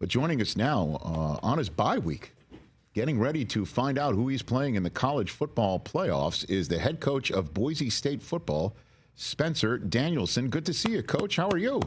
But joining us now on his bye week, getting ready to find out who he's playing in the college football playoffs, is the head coach of Boise State football, Spencer Danielson. Good to see you, Coach. How are you?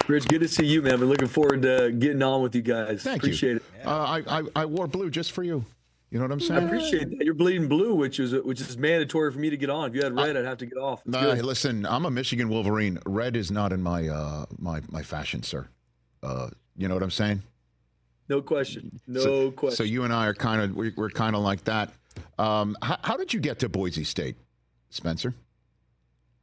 Rich, good to see you, man. I've been looking forward to getting on with you guys. Appreciate it. I wore blue just for you. You know what I'm saying? I appreciate that. You're bleeding blue, which is mandatory for me to get on. If you had red, I'd have to get off. Listen, I'm a Michigan Wolverine. Red is not in my my fashion, sir. You know what I'm saying? No question. No question. So you and I are we're kind of like that. How did you get to Boise State, Spencer?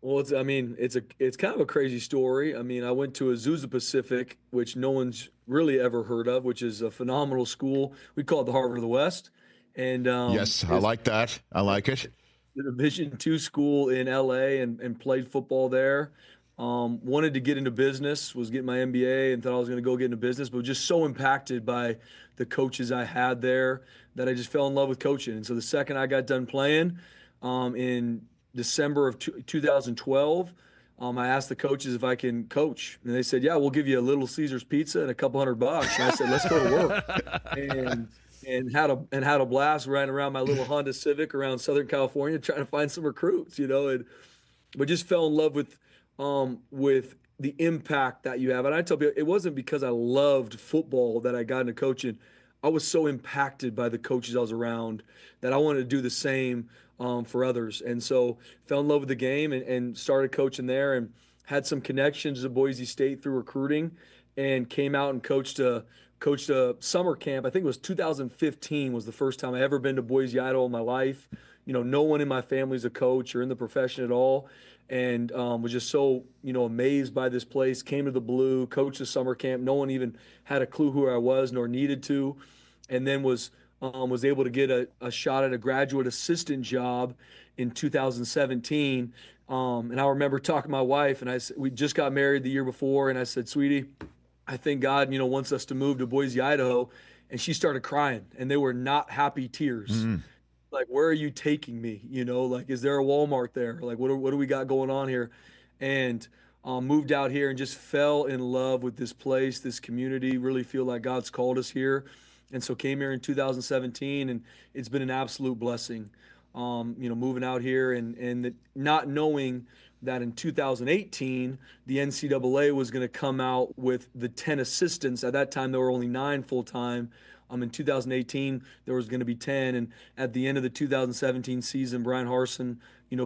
Well, it's kind of a crazy story. I mean, I went to Azusa Pacific, which no one's really ever heard of, which is a phenomenal school. We call it the Harvard of the West. And yes, I like that. I like it. The Division II school in LA and played football there. Wanted to get into business, was getting my MBA and thought I was going to go get into business, but was just so impacted by the coaches I had there that I just fell in love with coaching. And so the second I got done playing in December of 2012, I asked the coaches if I can coach. And they said, yeah, we'll give you a Little Caesars pizza and a couple $100. And I said, let's go to work. And had a blast riding around my little Honda Civic around Southern California trying to find some recruits, but just fell in love with the impact that you have. And I tell people, it wasn't because I loved football that I got into coaching. I was so impacted by the coaches I was around that I wanted to do the same for others. And so fell in love with the game and started coaching there and had some connections to Boise State through recruiting and came out and coached a summer camp. I think it was 2015 was the first time I ever been to Boise, Idaho in my life. No one in my family's a coach or in the profession at all. And was just so, amazed by this place, came to the Blue, coached a summer camp. No one even had a clue who I was nor needed to. And then was able to get a shot at a graduate assistant job in 2017. And I remember talking to my wife, and I said, we just got married the year before, and I said, sweetie, I think God, wants us to move to Boise, Idaho. And she started crying, and they were not happy tears. Mm-hmm. Like, where are you taking me? Is there a Walmart there? Like, what do we got going on here? And moved out here and just fell in love with this place, this community, really feel like God's called us here. And so came here in 2017, and it's been an absolute blessing, moving out here and not knowing that in 2018, the NCAA was going to come out with the 10 assistants. At that time, there were only 9 full-time. In 2018, there was going to be 10. And at the end of the 2017 season, Brian Harsin,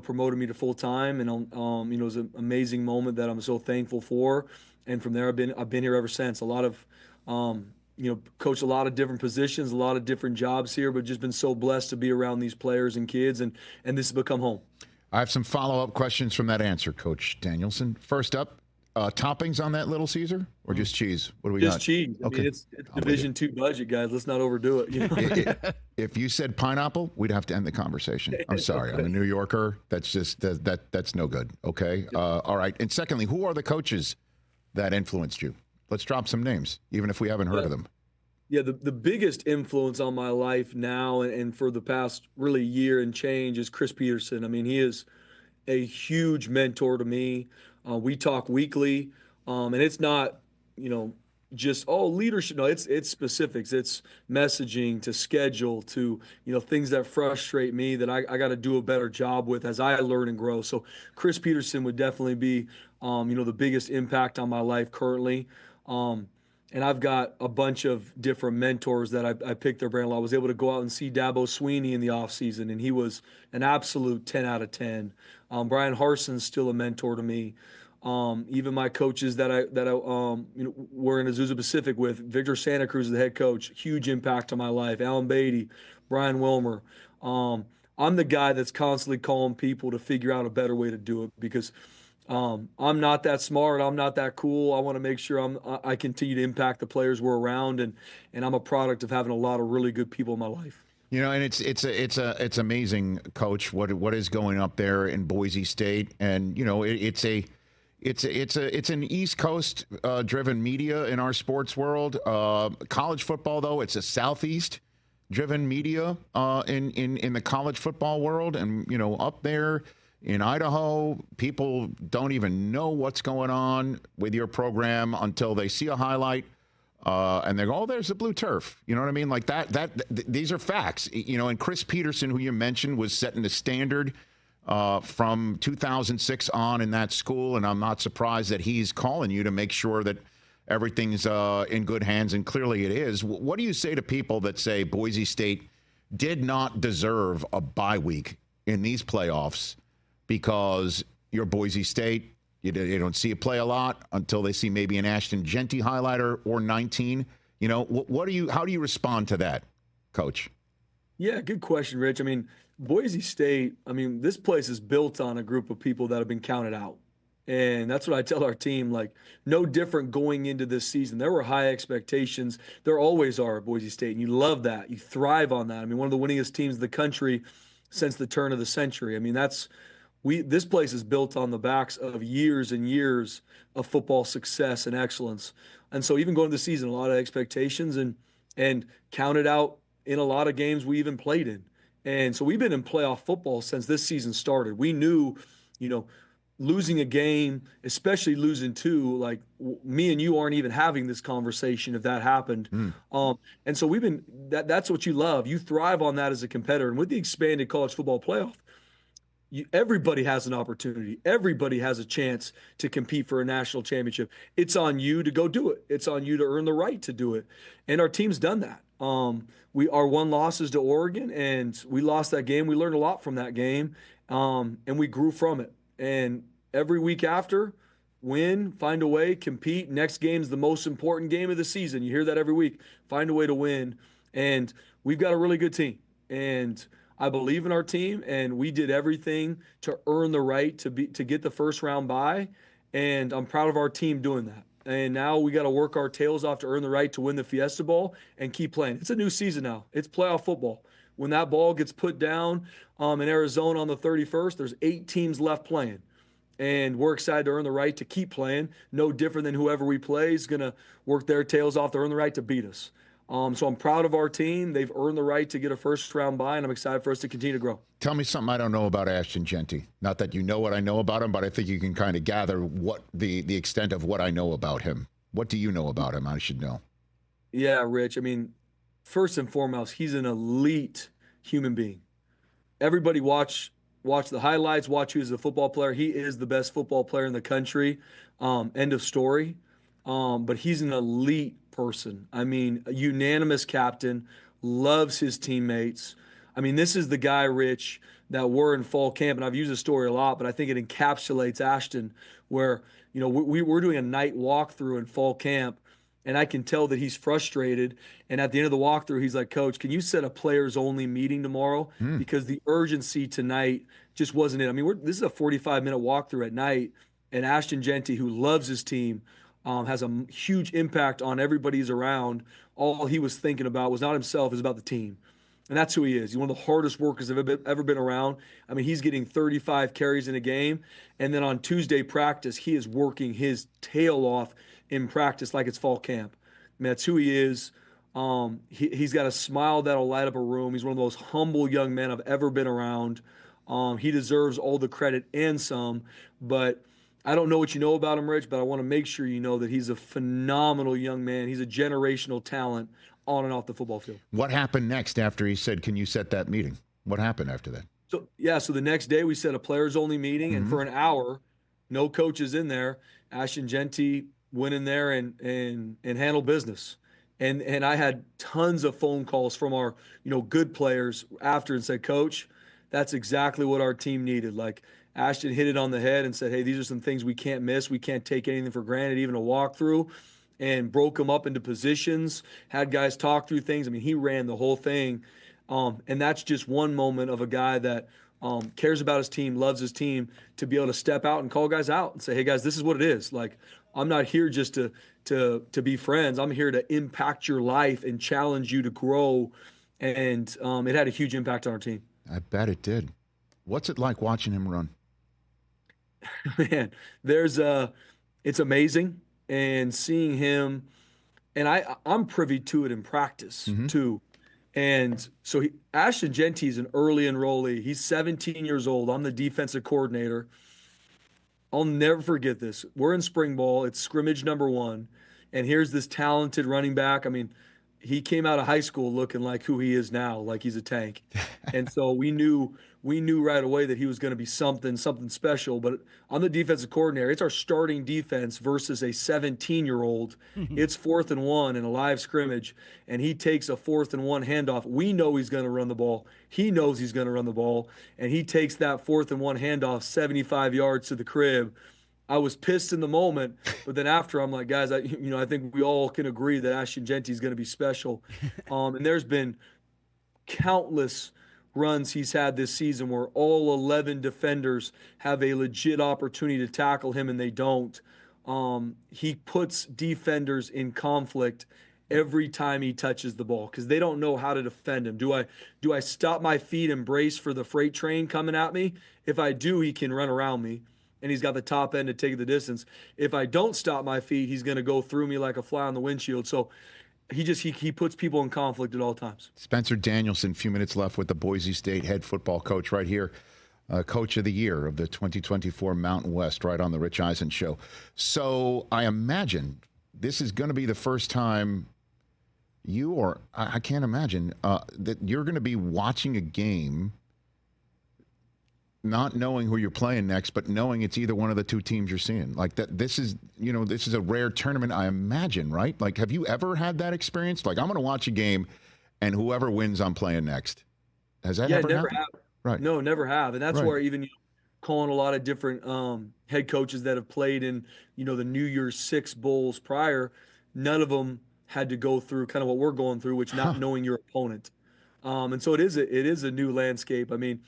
promoted me to full-time. And, it was an amazing moment that I'm so thankful for. And from there, I've been here ever since. A lot of, coached a lot of different positions, a lot of different jobs here, but just been so blessed to be around these players and kids. And this has become home. I have some follow-up questions from that answer, Coach Danielson. First up, toppings on that Little Caesar or just cheese? What do we got? Just cheese. Okay. I mean, it's Division II budget, guys. Let's not overdo it. If you said pineapple, we'd have to end the conversation. I'm sorry. I'm a New Yorker. That's just that's no good. Okay. All right. And secondly, who are the coaches that influenced you? Let's drop some names, even if we haven't heard of them. Yeah, the biggest influence on my life now and for the past really year and change is Chris Peterson. I mean, he is a huge mentor to me. We talk weekly, and it's not, just leadership. No, it's specifics. It's messaging to schedule to things that frustrate me that I got to do a better job with as I learn and grow. So Chris Peterson would definitely be the biggest impact on my life currently. And I've got a bunch of different mentors that I picked their brain. I was able to go out and see Dabo Sweeney in the offseason, and he was an absolute 10 out of 10. Brian Harsin's still a mentor to me. Even my coaches that I were in Azusa Pacific with, Victor Santa Cruz, the head coach, huge impact on my life. Alan Beatty, Brian Wilmer. I'm the guy that's constantly calling people to figure out a better way to do it because I'm not that smart. I'm not that cool. I want to make sure I continue to impact the players we're around, and I'm a product of having a lot of really good people in my life. And it's amazing, Coach, what is going up there in Boise State, and it's an East Coast driven media in our sports world. College football, though, it's a Southeast driven media in the college football world, and up there in Idaho, people don't even know what's going on with your program until they see a highlight And they go, oh, there's the blue turf. You know what I mean? Like these are facts. You know, and Chris Peterson, who you mentioned, was setting the standard from 2006 on in that school. And I'm not surprised that he's calling you to make sure that everything's in good hands. And clearly it is. What do you say to people that say Boise State did not deserve a bye week in these playoffs because you're Boise State? You don't see it play a lot until they see maybe an Ashton Jeanty highlighter or 19. You know, how do you respond to that, Coach? Yeah, good question, Rich. I mean, Boise State, this place is built on a group of people that have been counted out. And that's what I tell our team, like, no different going into this season. There were high expectations. There always are at Boise State, and you love that. You thrive on that. One of the winningest teams in the country since the turn of the century. This place is built on the backs of years and years of football success and excellence. And so even going to the season, a lot of expectations and counted out in a lot of games we even played in. And so we've been in playoff football since this season started. We knew, losing a game, especially losing two, like me and you aren't even having this conversation if that happened. And so that's what you love. You thrive on that as a competitor. And with the expanded college football playoff, everybody has an opportunity. Everybody has a chance to compete for a national championship. It's on you to go do it. It's on you to earn the right to do it. And our team's done that. Our one loss is to Oregon, and we lost that game. We learned a lot from that game, and we grew from it. And every week after, win, find a way, compete. Next game's the most important game of the season. You hear that every week. Find a way to win. And we've got a really good team. And I believe in our team, and we did everything to earn the right to get the first round bye, and I'm proud of our team doing that. And now we got to work our tails off to earn the right to win the Fiesta Bowl and keep playing. It's a new season now. It's playoff football. When that ball gets put down in Arizona on the 31st, there's 8 teams left playing, and we're excited to earn the right to keep playing. No different than whoever we play is going to work their tails off to earn the right to beat us. So I'm proud of our team. They've earned the right to get a first-round bye, and I'm excited for us to continue to grow. Tell me something I don't know about Ashton Jeanty. Not that you know what I know about him, but I think you can kind of gather what the extent of what I know about him. What do you know about him? I should know. Yeah, Rich. First and foremost, he's an elite human being. Everybody watch the highlights, watch who is a football player. He is the best football player in the country. End of story. But he's an elite person. A unanimous captain, loves his teammates. This is the guy, Rich, that we're in fall camp, and I've used this story a lot, but I think it encapsulates Ashton, where, we're doing a night walkthrough in fall camp, and I can tell that he's frustrated. And at the end of the walkthrough, he's like, Coach, can you set a players-only meeting tomorrow? Because the urgency tonight just wasn't it. This is a 45-minute walkthrough at night, and Ashton Jeanty, who loves his team, has a huge impact on everybody he's around. All he was thinking about was not himself, it was about the team. And that's who he is. He's one of the hardest workers I've ever been around. He's getting 35 carries in a game. And then on Tuesday practice, he is working his tail off in practice like it's fall camp. That's who he is. He's got a smile that'll light up a room. He's one of the most humble young men I've ever been around. He deserves all the credit and some. But I don't know what you know about him, Rich, but I want to make sure you know that he's a phenomenal young man. He's a generational talent on and off the football field. What happened next after he said, can you set that meeting? What happened after that? So the next day we set a players-only meeting, and for an hour, no coaches in there. Ashton Jeanty went in there and handled business. And I had tons of phone calls from our, good players after and said, Coach, that's exactly what our team needed. Like, Ashton hit it on the head and said, hey, these are some things we can't miss. We can't take anything for granted, even a walkthrough, and broke them up into positions, had guys talk through things. He ran the whole thing. And that's just one moment of a guy that cares about his team, loves his team, to be able to step out and call guys out and say, hey, guys, this is what it is. Like, I'm not here just to be friends. I'm here to impact your life and challenge you to grow. And it had a huge impact on our team. I bet it did. What's it like watching him run? Man, it's amazing, and seeing him, and I'm privy to it in practice too. And so Ashton Jeanty is an early enrollee. He's 17 years old. I'm the defensive coordinator. I'll never forget this. We're in spring ball. It's scrimmage number 1. And here's this talented running back. I mean, he came out of high school looking like who he is now, like he's a tank. And so we knew right away that he was going to be something special. But I'm the defensive coordinator. It's our starting defense versus a 17-year-old. It's 4th and 1 in a live scrimmage, and he takes a 4th and 1 handoff. We know he's going to run the ball. He knows he's going to run the ball, and he takes that 4th and 1 handoff 75 yards to the crib. I was pissed in the moment, but then after I'm like, guys, I think we all can agree that Ashton Jeanty is going to be special. And there's been countless runs he's had this season where all 11 defenders have a legit opportunity to tackle him and they don't. He puts defenders in conflict every time he touches the ball because they don't know how to defend him. Do I stop my feet and brace for the freight train coming at me? If I do, he can run around me, and he's got the top end to take the distance. If I don't stop my feet, he's going to go through me like a fly on the windshield. So he puts people in conflict at all times. Spencer Danielson, few minutes left with the Boise State head football coach right here, coach of the year of the 2024 Mountain West, right on the Rich Eisen Show. So I imagine this is going to be the first time I can't imagine that you're going to be watching a game not knowing who you're playing next, but knowing it's either one of the two teams you're seeing. Like that, this is a rare tournament, I imagine, right? Like, have you ever had that experience? Like, I'm going to watch a game, and whoever wins, I'm playing next. Has that ever never happened? have. Right. No, never have. And that's Right. where even calling a lot of different head coaches that have played in the New Year's Six bowls prior, none of them had to go through kind of what we're going through, which not knowing your opponent. And so it is a new landscape. I mean,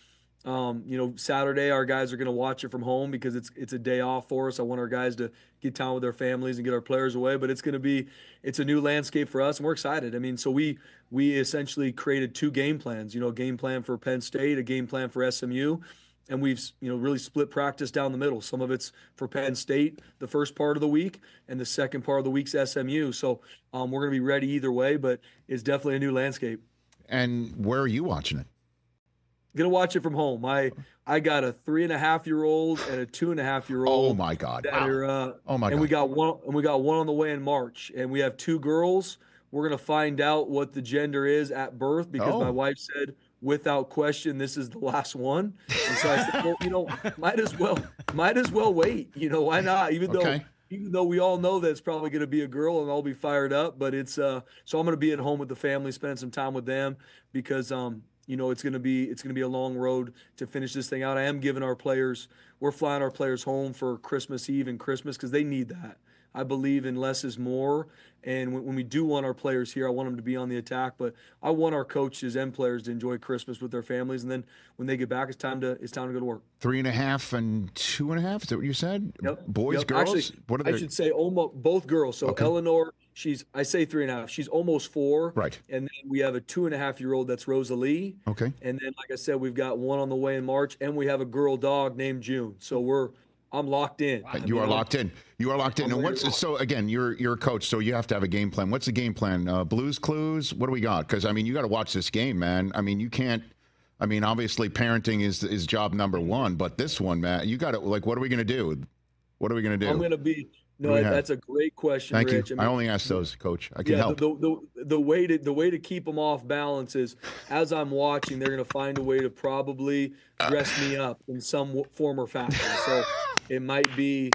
Saturday our guys are going to watch it from home because it's a day off for us. I want our guys to get time with their families and get our players away, but it's a new landscape for us, and we're excited. I mean, so we essentially created 2 game plans, a game plan for Penn State, a game plan for SMU, and we've really split practice down the middle. Some of it's for Penn State the first part of the week, and the second part of the week's SMU. So we're going to be ready either way, but it's definitely a new landscape. And where are you watching it? Gonna watch it from home. I got a 3.5-year-old and a 2.5-year-old. Oh my God! Wow. Oh my God! And we got one on the way in March, and we have 2 girls. We're gonna find out what the gender is at birth because my wife said without question this is the last one. And so I said, well, might as well wait. Why not? Even though we all know that it's probably going to be a girl and I'll be fired up, but it's so I'm going to be at home with the family, spend some time with them because it's going to be a long road to finish this thing out. I am giving we're flying our players home for Christmas Eve and Christmas because they need that. I believe in less is more. And when we do want our players here, I want them to be on the attack, but I want our coaches and players to enjoy Christmas with their families. And then when they get back, it's time to go to work. 3.5 and 2.5. Is that what you said? Yep. Boys, girls? Actually, what are they? I should say almost both girls. So Okay. Eleanor, I say 3.5. She's almost 4. Right. And then we have a 2.5-year-old that's Rosalie. Okay. And then, like I said, we've got one on the way in March, and we have a girl dog named June. So I'm locked in. You are locked in. You are locked in. And so again, you're a coach, so you have to have a game plan. What's the game plan? Blues Clues? What do we got? Because you got to watch this game, man. You can't. Obviously, parenting is job number 1, but this one, man, you got to what are we going to do? What are we going to do? I'm going to be. No, that's a great question, Thank Rich. you. I only ask those, Coach. I can help. The way to keep them off balance is, as I'm watching, they're going to find a way to probably dress me up in some form or fashion. So it might be,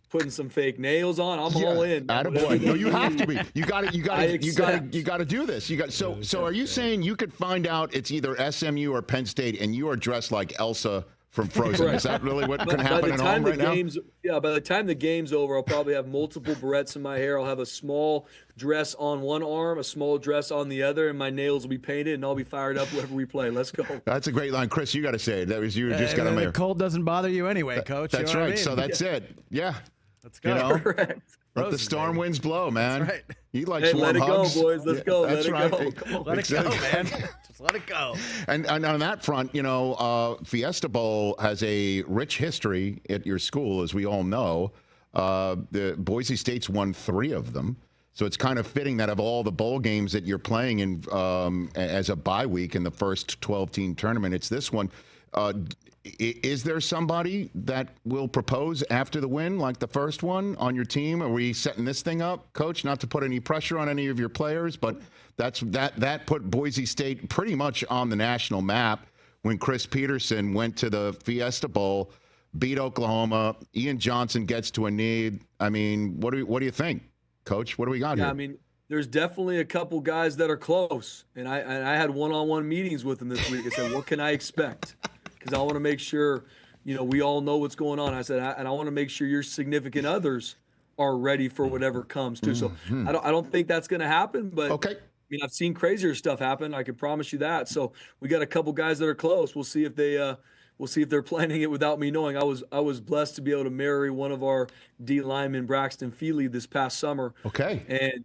putting some fake nails on. I'm all in. Attaboy. No, you have to be. You got to do this. So are you saying you could find out it's either SMU or Penn State, and you are dressed like Elsa from Frozen? Is that really what can happen at home right now? Yeah, by the time the game's over, I'll probably have multiple barrettes in my hair. I'll have a small dress on one arm, a small dress on the other, and my nails will be painted, and I'll be fired up wherever we play. Let's go. That's a great line. Chris, you got to say it. That was you just got to make. The cold doesn't bother you anyway, Coach. That's right. So that's it. Yeah. Let's go. Correct. Let the storm winds blow, man. That's right. You like Hey, warm let it hugs. go, boys. Let's go. That's Let it right. go. Come on. Let it go, man. Just let it go. And on that front, Fiesta Bowl has a rich history at your school, as we all know. The Boise State's won 3 of them. So it's kind of fitting that of all the bowl games that you're playing in as a bye week in the first 12-team tournament, it's this one. Is there somebody that will propose after the win, like the first one, on your team? Are we setting this thing up, Coach? Not to put any pressure on any of your players, but that put Boise State pretty much on the national map when Chris Peterson went to the Fiesta Bowl, beat Oklahoma. Ian Johnson gets to a knee. I mean, what do you think, Coach? What do we got here? I mean, there's definitely a couple guys that are close, and I had one-on-one meetings with them this week. I said, what can I expect? Because I want to make sure, we all know what's going on. I said, and I want to make sure your significant others are ready for whatever comes too. So I don't think that's going to happen, but okay. I mean, I've seen crazier stuff happen. I can promise you that. So we got a couple guys that are close. We'll see if they're planning it without me knowing. I was blessed to be able to marry one of our D linemen, Braxton Feely, this past summer. Okay. And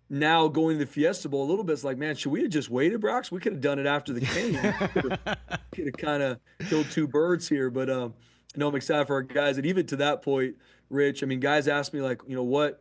now going to the Fiesta Bowl a little bit, it's like, man, should we have just waited, Brax? We could have done it after the game. Could have kind of killed two birds here. But I'm excited for our guys. And even to that point, Rich, I mean, guys ask me like, what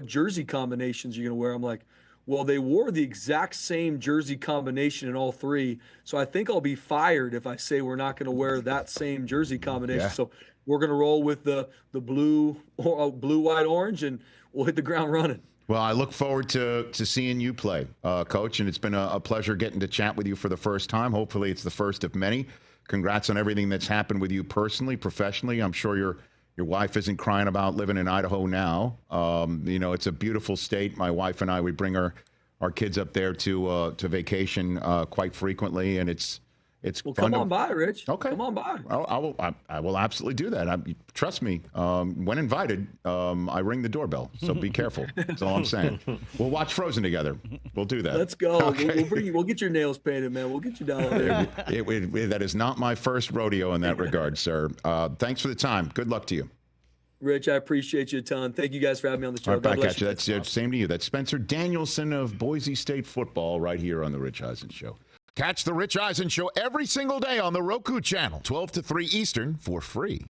jersey combinations you're going to wear? I'm like, well, they wore the exact same jersey combination in all three. So I think I'll be fired if I say we're not going to wear that same jersey combination. Yeah. So we're going to roll with the blue, white, orange, and we'll hit the ground running. Well, I look forward to seeing you play, Coach, and it's been a pleasure getting to chat with you for the first time. Hopefully it's the first of many. Congrats on everything that's happened with you personally, professionally. I'm sure your wife isn't crying about living in Idaho now. It's a beautiful state. My wife and I, we bring our kids up there to vacation quite frequently, and it's Well, fun. come on by, Rich. Okay. Come on by. I will absolutely do that. Trust me. When invited, I ring the doorbell. So be careful. That's all I'm saying. We'll watch Frozen together. We'll do that. Let's go. Okay. We'll get your nails painted, man. We'll get you down there. That is not my first rodeo in that regard, sir. Thanks for the time. Good luck to you. Rich, I appreciate you a ton. Thank you guys for having me on the show. Right God back bless at you. That's the same to you. That's Spencer Danielson of Boise State football right here on The Rich Eisen Show. Catch The Rich Eisen Show every single day on the Roku Channel, 12 to 3 Eastern, for free.